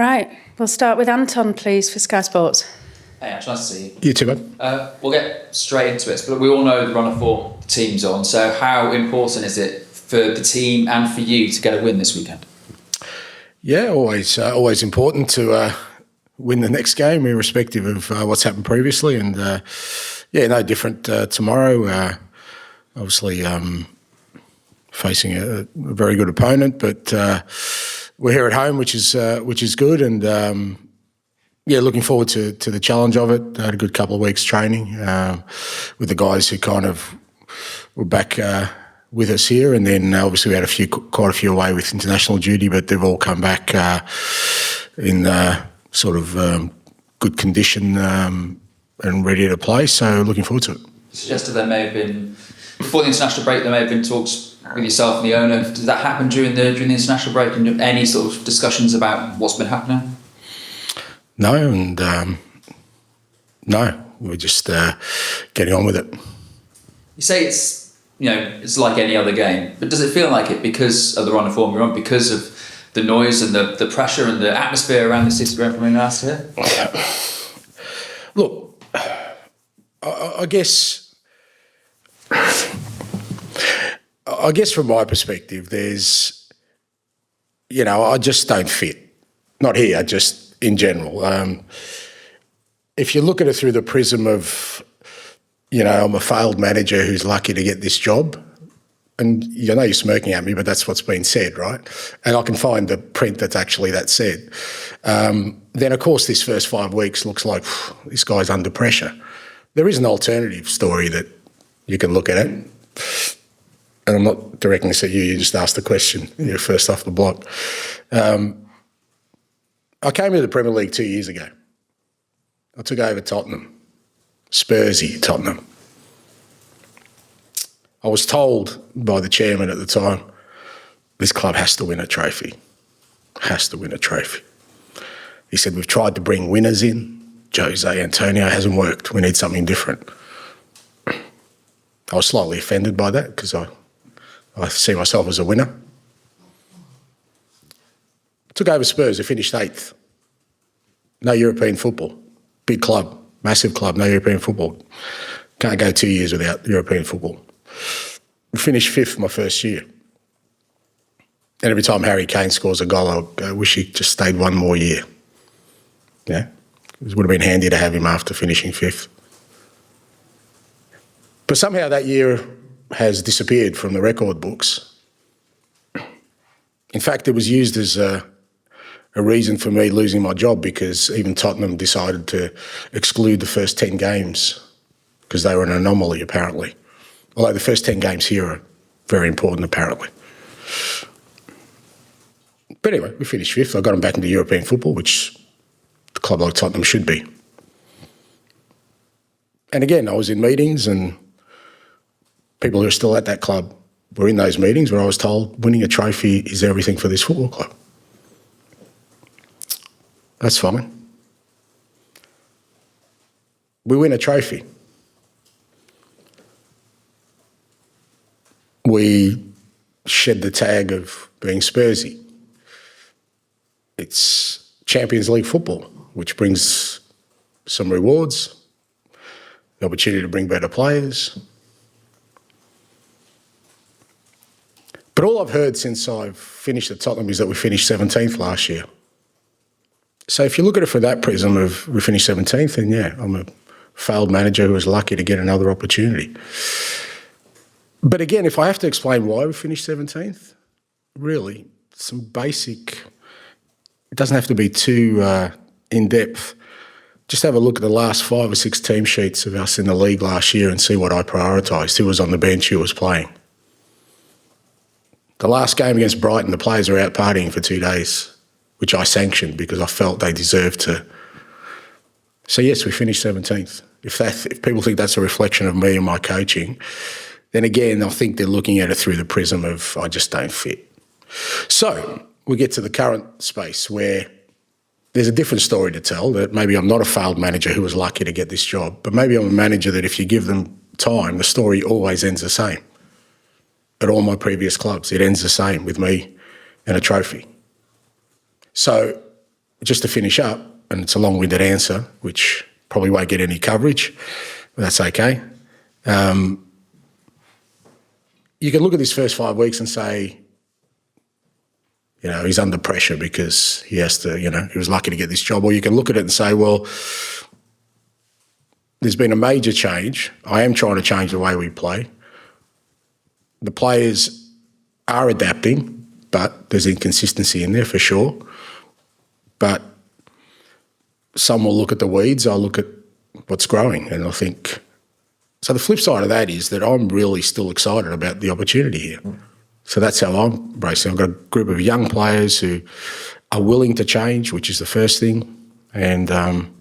Right, we'll start with Anton, please, for Sky Sports. Hey, Ange, nice to see you. You too, bud. We'll get straight into it, but we all know the run of form the team's on, so how important is it for the team and for you to get a win this weekend? Yeah, always important to win the next game, irrespective of what's happened previously. And, no different tomorrow. Obviously, facing a very good opponent, but we're here at home, which is good. And, looking forward to the challenge of it. I had a good couple of weeks training with the guys who kind of were back with us here, and then obviously we had quite a few away with international duty, but they've all come back in sort of good condition and ready to play. So looking forward to it. You suggested there may have been, before the international break, there may have been talks with yourself and the owner. Did that happen during the international break, and any sort of discussions about what's been happening? No, and we're just getting on with it. You say it's like any other game, but does it feel like it because of the run of form you're on, because of the noise and the pressure and the atmosphere around the city ground from last year? Look, I guess from my perspective, there's, I just don't fit. Not here, just in general. If you look at it through the prism of, I'm a failed manager who's lucky to get this job, and you're smirking at me, but that's what's been said, right? And I can find the print that's actually that said. Then, of course, this first 5 weeks looks like this guy's under pressure. There is an alternative story that you can look at it. And I'm not directing this at you, you just asked the question. You're first off the block. I came into the Premier League 2 years ago. I took over Tottenham. Spursy Tottenham. I was told by the chairman at the time, this club has to win a trophy. Has to win a trophy. He said, we've tried to bring winners in. Jose Antonio hasn't worked. We need something different. I was slightly offended by that because I see myself as a winner. Took over Spurs, who finished 8th. No European football. Big club, massive club, no European football. Can't go 2 years without European football. We finished 5th my first year. And every time Harry Kane scores a goal, I wish he just stayed one more year. Yeah? It would have been handy to have him after finishing 5th. But somehow that year has disappeared from the record books. In fact, it was used as a reason for me losing my job, because even Tottenham decided to exclude the first 10 games because they were an anomaly, apparently. Although the first 10 games here are very important, apparently. But anyway, we finished 5th. I got them back into European football, which a club like Tottenham should be. And again, I was in meetings, and people who are still at that club were in those meetings where I was told winning a trophy is everything for this football club. That's fine. We win a trophy. We shed the tag of being Spursy. It's Champions League football, which brings some rewards, the opportunity to bring better players. But all I've heard since I've finished at Tottenham is that we finished 17th last year. So if you look at it from that prism of we finished 17th, then yeah, I'm a failed manager who was lucky to get another opportunity. But again, if I have to explain why we finished 17th, really, some basic, it doesn't have to be too in-depth. Just have a look at the last 5 or 6 team sheets of us in the league last year and see what I prioritised, who was on the bench, who was playing. The last game against Brighton, the players were out partying for 2 days, which I sanctioned because I felt they deserved to. So yes, we finished 17th. If people think that's a reflection of me and my coaching, then again, I think they're looking at it through the prism of I just don't fit. So we get to the current space where there's a different story to tell, that maybe I'm not a failed manager who was lucky to get this job, but maybe I'm a manager that if you give them time, the story always ends the same. At all my previous clubs, it ends the same with me and a trophy. So just to finish up, and it's a long-winded answer, which probably won't get any coverage, but that's okay. You can look at this first 5 weeks and say, he's under pressure because he has to, he was lucky to get this job. Or you can look at it and say, well, there's been a major change. I am trying to change the way we play. The players are adapting, but there's inconsistency in there for sure. But some will look at the weeds, I'll look at what's growing, and I think... So the flip side of that is that I'm really still excited about the opportunity here. So that's how I'm embracing. I've got a group of young players who are willing to change, which is the first thing, and I'm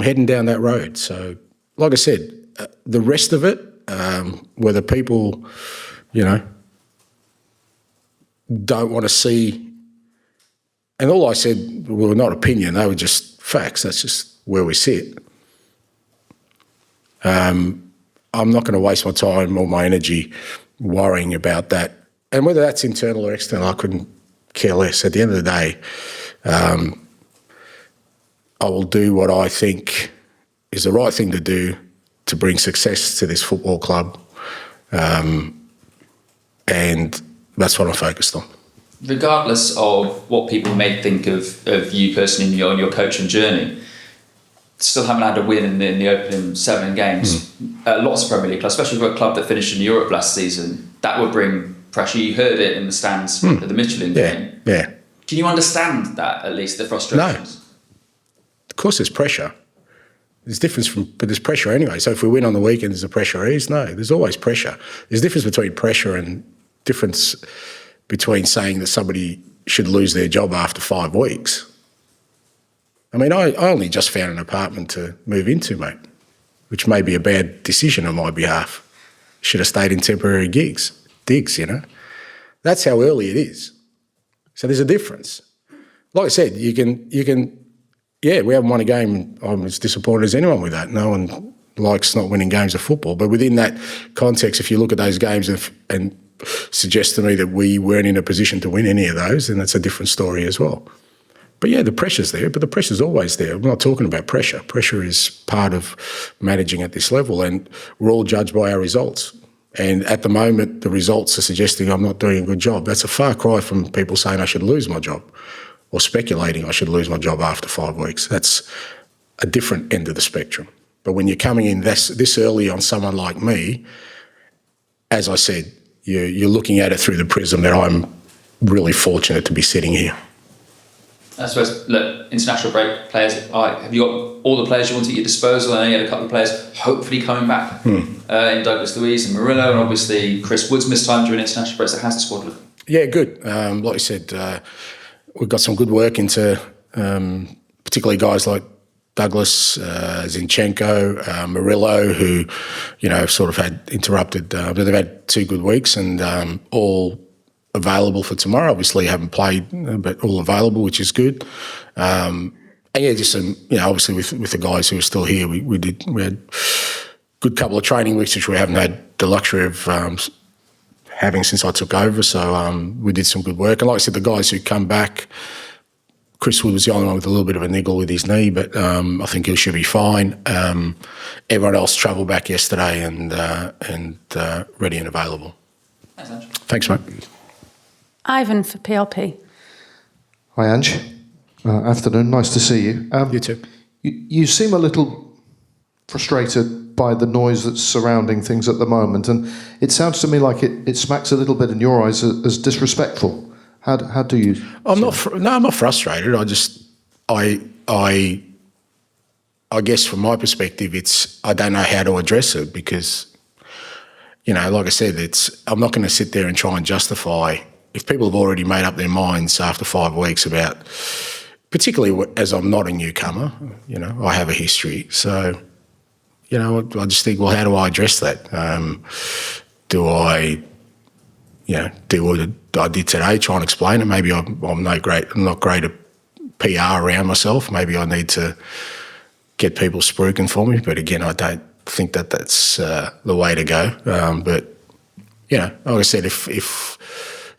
heading down that road. So, like I said, the rest of it, whether people, don't want to see, and all I said were not opinion, they were just facts. That's just where we sit. I'm not going to waste my time or my energy worrying about that. And whether that's internal or external, I couldn't care less. At the end of the day, I will do what I think is the right thing to do to bring success to this football club. And that's what I'm focused on. Regardless of what people may think of you personally on your coaching journey, still haven't had a win in the opening 7 games. Lots of Premier League clubs, especially for a club that finished in Europe last season, that would bring pressure. You heard it in the stands at the Michelin game. Yeah. Can you understand that, at least, the frustrations? No. Of course there's pressure. There's difference but there's pressure anyway. So if we win on the weekend, is the pressure eased? No, there's always pressure. There's a difference between pressure and difference between saying that somebody should lose their job after 5 weeks. I mean, I only just found an apartment to move into, mate, which may be a bad decision on my behalf. Should have stayed in temporary digs, That's how early it is. So there's a difference. Like I said, you can. Yeah, we haven't won a game. I'm as disappointed as anyone with that. No one likes not winning games of football. But within that context, if you look at those games and suggest to me that we weren't in a position to win any of those, then that's a different story as well. But yeah, the pressure's there, but the pressure's always there. I'm not talking about pressure. Pressure is part of managing at this level, and we're all judged by our results. And at the moment, the results are suggesting I'm not doing a good job. That's a far cry from people saying I should lose my job or speculating I should lose my job after 5 weeks. That's a different end of the spectrum. But when you're coming in this early on someone like me, as I said, you're looking at it through the prism that I'm really fortunate to be sitting here. I suppose, look, international break players, have you got all the players you want at your disposal? I know you had a couple of players hopefully coming back in Douglas Luiz and Murillo, and obviously Chris Wood's missed time during international breaks. So how's the squad look? Yeah, good. Like I said, we've got some good work into particularly guys like Douglas, Zinchenko, Murillo, who, have sort of had interrupted, but they've had 2 good weeks and all available for tomorrow. Obviously haven't played, but all available, which is good. And yeah, just some, obviously with the guys who are still here, we had a good couple of training weeks, which we haven't had the luxury of having since I took over. So we did some good work. And like I said, the guys who come back, Chris Wood was the only one with a little bit of a niggle with his knee, but I think he should be fine. Everyone else travelled back yesterday and ready and available. Thanks, Ange. Thanks, mate. Ivan for PLP. Hi, Ange. Afternoon. Nice to see you. You too. You seem a little frustrated by the noise that's surrounding things at the moment, and it sounds to me like it smacks a little bit in your eyes as disrespectful. How do you? I'm not frustrated. I guess from my perspective, I don't know how to address it because, like I said, I'm not going to sit there and try and justify. If people have already made up their minds after 5 weeks about, particularly as I'm not a newcomer, I have a history. So, I just think, well, how do I address that? Do I, do what I did today, try and explain it? Maybe I'm not great at PR around myself. Maybe I need to get people spruiking for me. But again, I don't think that's the way to go. But, like I said,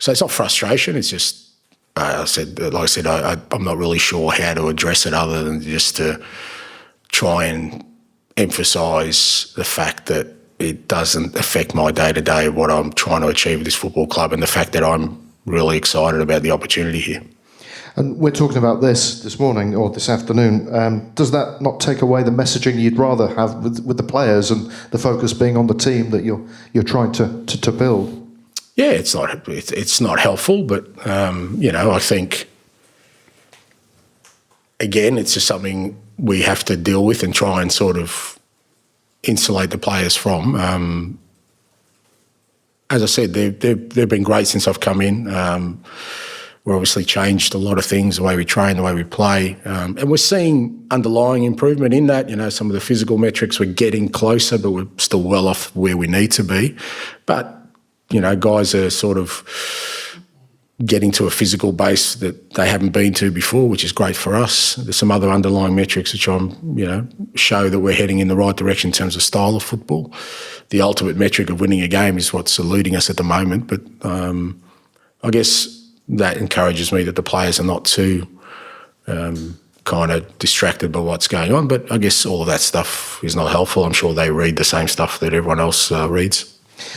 so it's not frustration. It's just I'm not really sure how to address it other than just to try and emphasise the fact that it doesn't affect my day-to-day, what I'm trying to achieve with this football club, and the fact that I'm really excited about the opportunity here. And we're talking about this morning or this afternoon. Does that not take away the messaging you'd rather have with the players and the focus being on the team that you're trying to build? Yeah, it's not helpful, but I think again it's just something we have to deal with and try and sort of insulate the players from. As I said, they've been great since I've come in. We're obviously changed a lot of things, the way we train, the way we play. And we're seeing underlying improvement in that. Some of the physical metrics, we're getting closer, but we're still well off where we need to be. But, guys are sort of getting to a physical base that they haven't been to before, which is great for us. There's some other underlying metrics which show that we're heading in the right direction in terms of style of football. The ultimate metric of winning a game is what's eluding us at the moment, but I guess that encourages me that the players are not too kind of distracted by what's going on. But I guess all of that stuff is not helpful. I'm sure they read the same stuff that everyone else reads.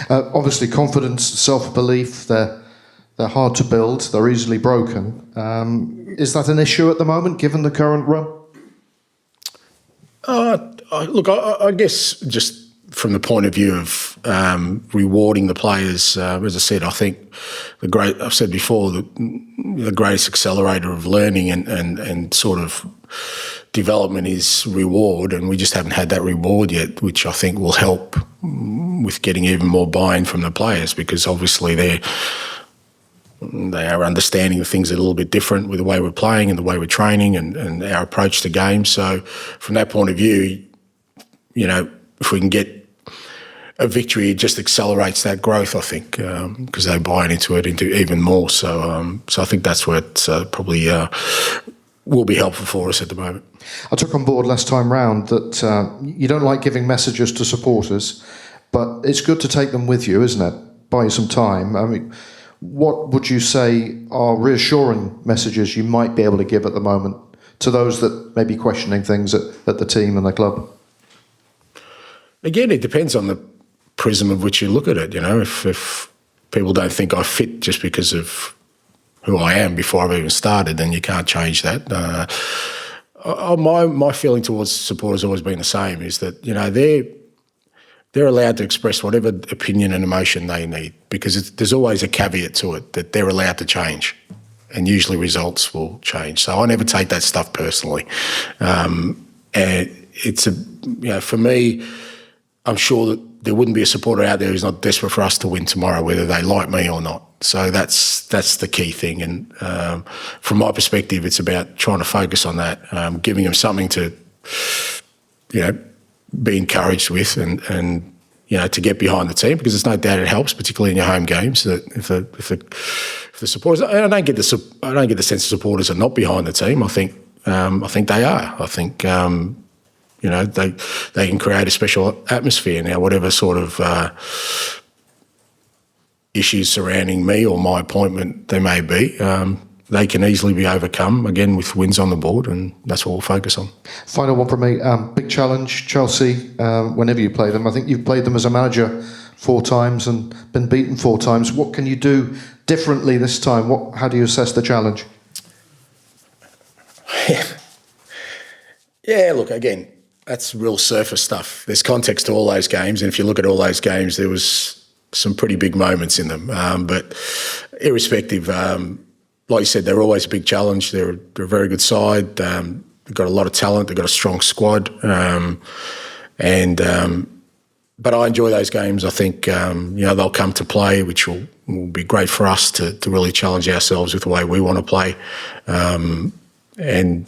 Obviously, confidence, self-belief, they're hard to build. They're easily broken. Is that an issue at the moment, given the current run? Look, I guess just from the point of view of rewarding the players, as I said, I think I've said before, the greatest accelerator of learning and sort of development is reward, and we just haven't had that reward yet, which I think will help with getting even more buy-in from the players, because obviously they are understanding the things a little bit different with the way we're playing and the way we're training and our approach to games. So from that point of view, if we can get a victory, it just accelerates that growth, I think, because they buy into it even more. So I think that's what probably will be helpful for us at the moment. I took on board last time round that you don't like giving messages to supporters, but it's good to take them with you, isn't it? Buy you some time. I mean, what would you say are reassuring messages you might be able to give at the moment to those that may be questioning things at the team and the club? Again, it depends on the prism of which you look at it. If people don't think I fit just because of who I am before I've even started, then you can't change that. My feeling towards supporters has always been the same, is that they're allowed to express whatever opinion and emotion they need, because there's always a caveat to it that they're allowed to change, and usually results will change. So I never take that stuff personally. And it's for me, I'm sure that there wouldn't be a supporter out there who's not desperate for us to win tomorrow, whether they like me or not. So that's the key thing. And from my perspective, it's about trying to focus on that, giving them something to, be encouraged with and to get behind the team, because there's no doubt it helps, particularly in your home games. That if the supporters, I don't get the sense the supporters are not behind the team. I think they are. I think they can create a special atmosphere. Now, whatever sort of issues surrounding me or my appointment there may be, they can easily be overcome, again, with wins on the board, and that's what we'll focus on. Final one from me. Big challenge, Chelsea, whenever you play them. I think you've played them as a manager 4 times and been beaten 4 times. What can you do differently this time? How do you assess the challenge? Yeah, look, again, that's real surface stuff. There's context to all those games, and if you look at all those games, there was some pretty big moments in them. But irrespective, like you said, they're always a big challenge. They're a very good side. They've got a lot of talent. They've got a strong squad. But I enjoy those games. I think they'll come to play, which will be great for us to really challenge ourselves with the way we want to play. And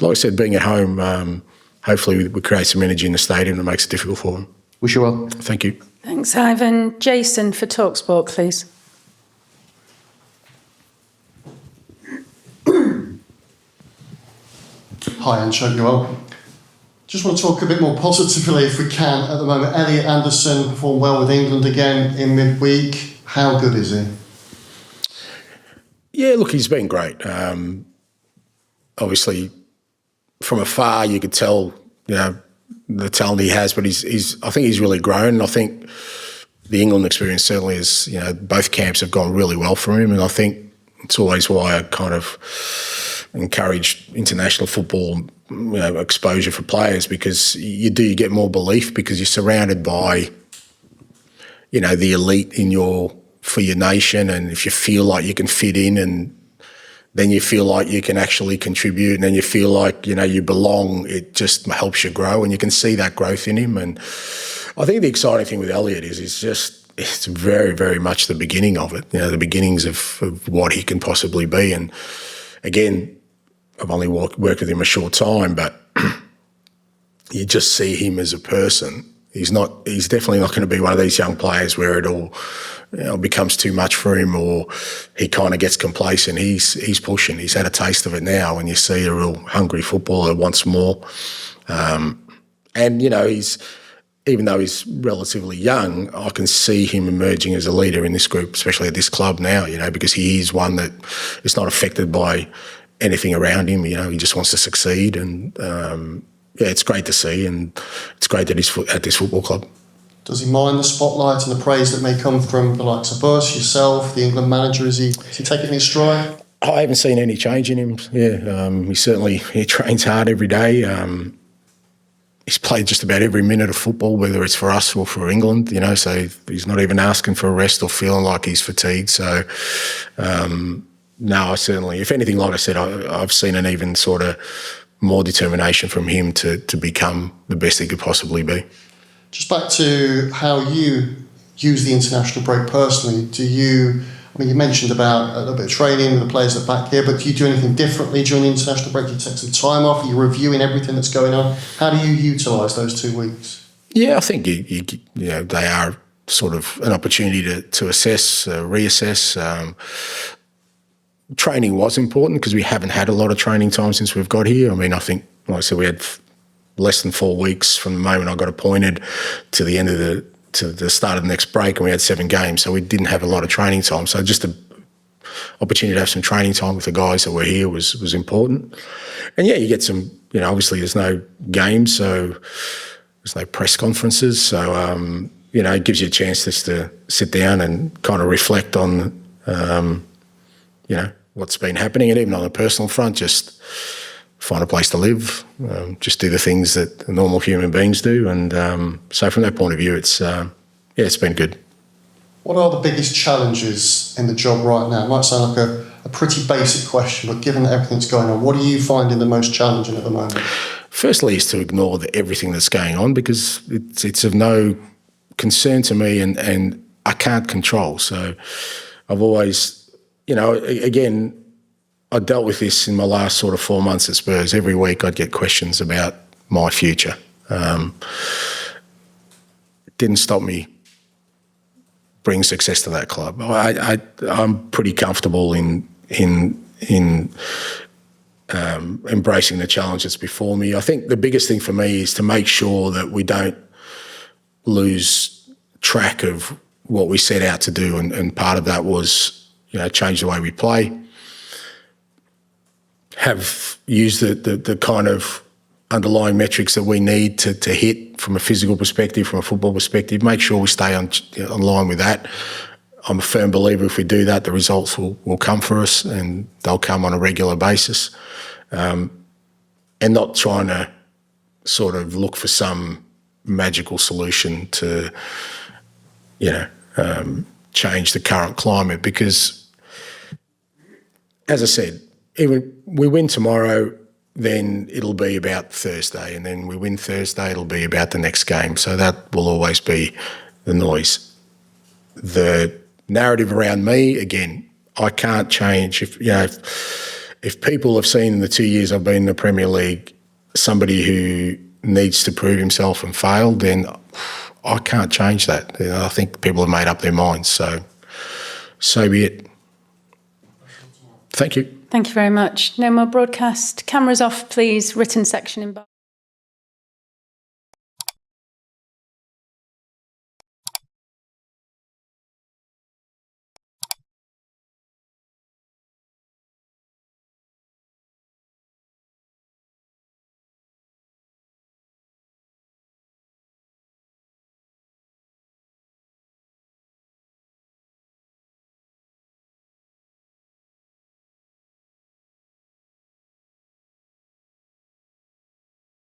like I said, being at home, hopefully we create some energy in the stadium that makes it difficult for them. Wish you well. Thank you. Thanks, Ivan. Jason for TalkSport, please. Hi, Ange, hope you're well. Just want to talk a bit more positively, if we can, at the moment. Elliot Anderson performed well with England again in midweek. How good is he? Yeah, look, he's been great. Obviously, from afar, you could tell, the talent he has, but I think he's really grown. I think the England experience certainly is, both camps have gone really well for him, and I think it's always why I kind of encourage international football, exposure for players, because you get more belief because you're surrounded by, the elite for your nation, and if you feel like you can fit in, and then you feel like you can actually contribute, and then you feel like, you belong, it just helps you grow, and you can see that growth in him. And I think the exciting thing with Elliot is it's very, very much the beginning of it, the beginnings of what he can possibly be. And again, I've only worked with him a short time, but you just see him as a person. He's definitely not going to be one of these young players where it all becomes too much for him, or he kind of gets complacent. He's pushing. He's had a taste of it now, and you see a real hungry footballer wants more. And even though he's relatively young, I can see him emerging as a leader in this group, especially at this club now. Because he is one that is not affected by anything around him. He just wants to succeed, and it's great to see, and it's great that he's at this football club. Does he mind the spotlight and the praise that may come from the likes of us, yourself, the England manager? Is he taking it in stride? I haven't seen any change in him. Yeah, he trains hard every day. He's played just about every minute of football, whether it's for us or for England. So he's not even asking for a rest or feeling like he's fatigued. So no, I certainly, if anything, like I said, I've seen an even sort of more determination from him to become the best he could possibly be. Just back to how you use the international break personally. You mentioned about a little bit of training with the players that are back here, but do you do anything differently during the international break? Do you take some time off? Are you reviewing everything that's going on? How do you utilise those 2 weeks? Yeah, I think they are sort of an opportunity to assess, reassess. Training was important because we haven't had a lot of training time since we've got here. I think, like I said, we had less than 4 weeks from the moment I got appointed to the end of the start of the next break, and we had 7 games, so we didn't have a lot of training time. So just the opportunity to have some training time with the guys that were here was important. And yeah, you get some, obviously there's no games, so there's no press conferences, so it gives you a chance just to sit down and kind of reflect on what's been happening, and even on a personal front, just find a place to live, just do the things that normal human beings do. And so from that point of view, it's been good. What are the biggest challenges in the job right now? It might sound like a pretty basic question, but given everything that's going on, what are you finding the most challenging at the moment? Firstly is to ignore everything that's going on, because it's of no concern to me, and I can't control. So I've always, again, I dealt with this in my last sort of 4 months at Spurs. Every week I'd get questions about my future. It didn't stop me bringing success to that club. I'm pretty comfortable in embracing the challenge that's before me. I think the biggest thing for me is to make sure that we don't lose track of what we set out to do, and part of that was, change the way we play. Have used the kind of underlying metrics that we need to hit from a physical perspective, from a football perspective, make sure we stay on line with that. I'm a firm believer if we do that, the results will come for us, and they'll come on a regular basis. And not trying to sort of look for some magical solution to, change the current climate, because, as I said, even we win tomorrow, then it'll be about Thursday, and then we win Thursday, it'll be about the next game. So that will always be the noise. The narrative around me, again, I can't change. If people have seen in the 2 years I've been in the Premier League somebody who needs to prove himself and failed, then I can't change that. I think people have made up their minds. So be it. Thank you. Thank you very much. No more broadcast. Cameras off, please. Written section in.